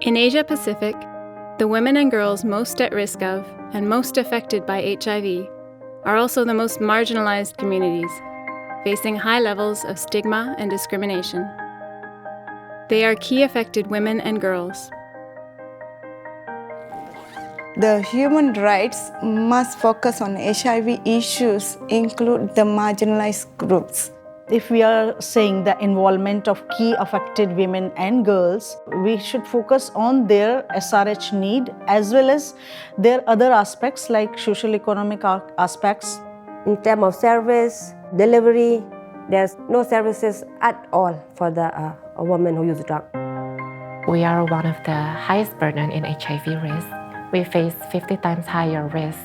In Asia Pacific, the women and girls most at risk of and most affected by HIV are also the most marginalized communities, facing high levels of stigma and discrimination. They are key affected women and girls. The human rights must focus on HIV issues, include the marginalized groups. If we are saying the involvement of key affected women and girls, we should focus on their SRH need as well as their other aspects like social economic aspects. In terms of service, delivery, there's no services at all for a woman who uses drugs. We are one of the highest burden in HIV risk. We face 50 times higher risk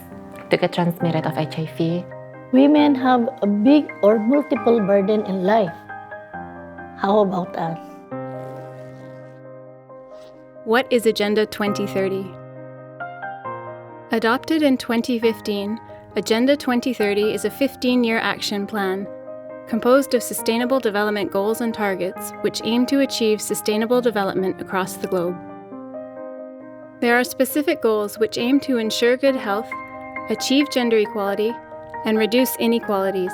to get transmitted of HIV. Women have a big or multiple burden in life. How about us? What is Agenda 2030? Adopted in 2015, Agenda 2030 is a 15-year action plan composed of sustainable development goals and targets which aim to achieve sustainable development across the globe. There are specific goals which aim to ensure good health, achieve gender equality, and reduce inequalities.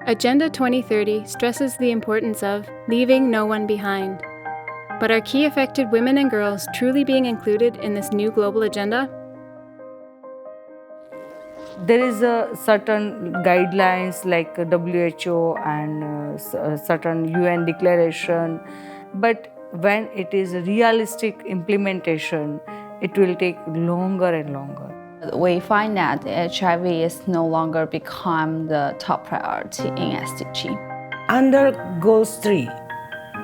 Agenda 2030 stresses the importance of leaving no one behind. But are key affected women and girls truly being included in this new global agenda? There is a certain guidelines like WHO and certain UN declaration, but when it is a realistic implementation, it will take longer and longer. We find that HIV is no longer become the top priority in SDG. Under Goals 3,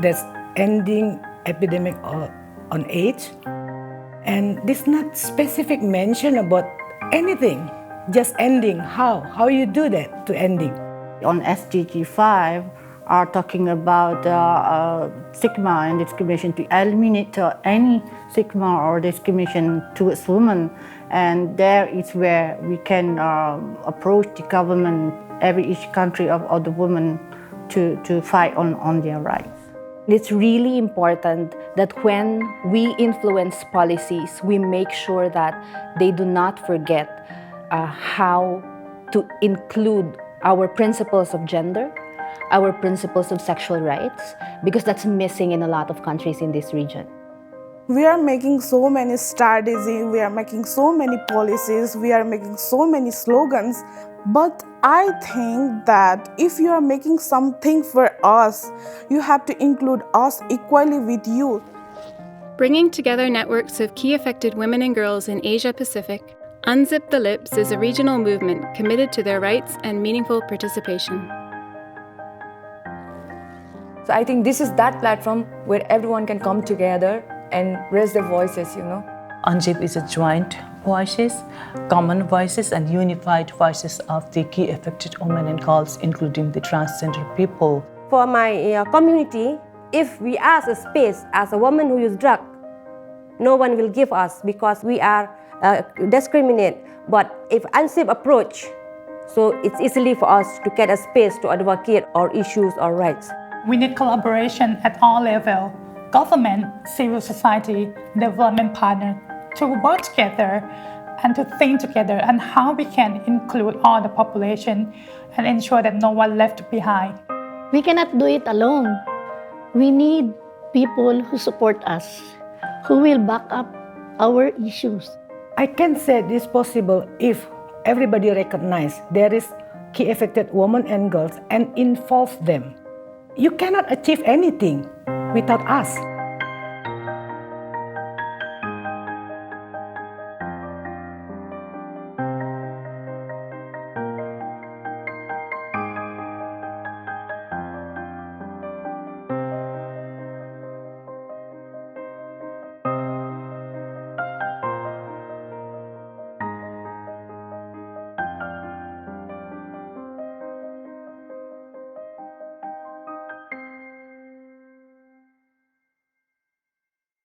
that's ending epidemic on AIDS, and there's not specific mention about anything, just ending. How you do that to ending? On SDG 5, are talking about stigma and discrimination, to eliminate any stigma or discrimination towards women. And there is where we can approach the government, each country of the women to fight on their rights. It's really important that when we influence policies, we make sure that they do not forget how to include our principles of gender, our principles of sexual rights, because that's missing in a lot of countries in this region. We are making so many strategies, we are making so many policies, we are making so many slogans, but I think that if you are making something for us, you have to include us equally with you. Bringing together networks of key affected women and girls in Asia Pacific, Unzip the Lips is a regional movement committed to their rights and meaningful participation. So I think this is that platform where everyone can come together and raise their voices, Unzip is a joint voices, common voices and unified voices of the key affected women and girls, including the transgender people. For my community, if we ask a space as a woman who uses drugs, no one will give us because we are discriminated. But if Unzip approach, so it's easily for us to get a space to advocate our issues or rights. We need collaboration at all levels, government, civil society, development partner, to work together and to think together on how we can include all the population and ensure that no one left behind. We cannot do it alone. We need people who support us, who will back up our issues. I can say this possible if everybody recognize there is key affected women and girls and involve them. You cannot achieve anything without us.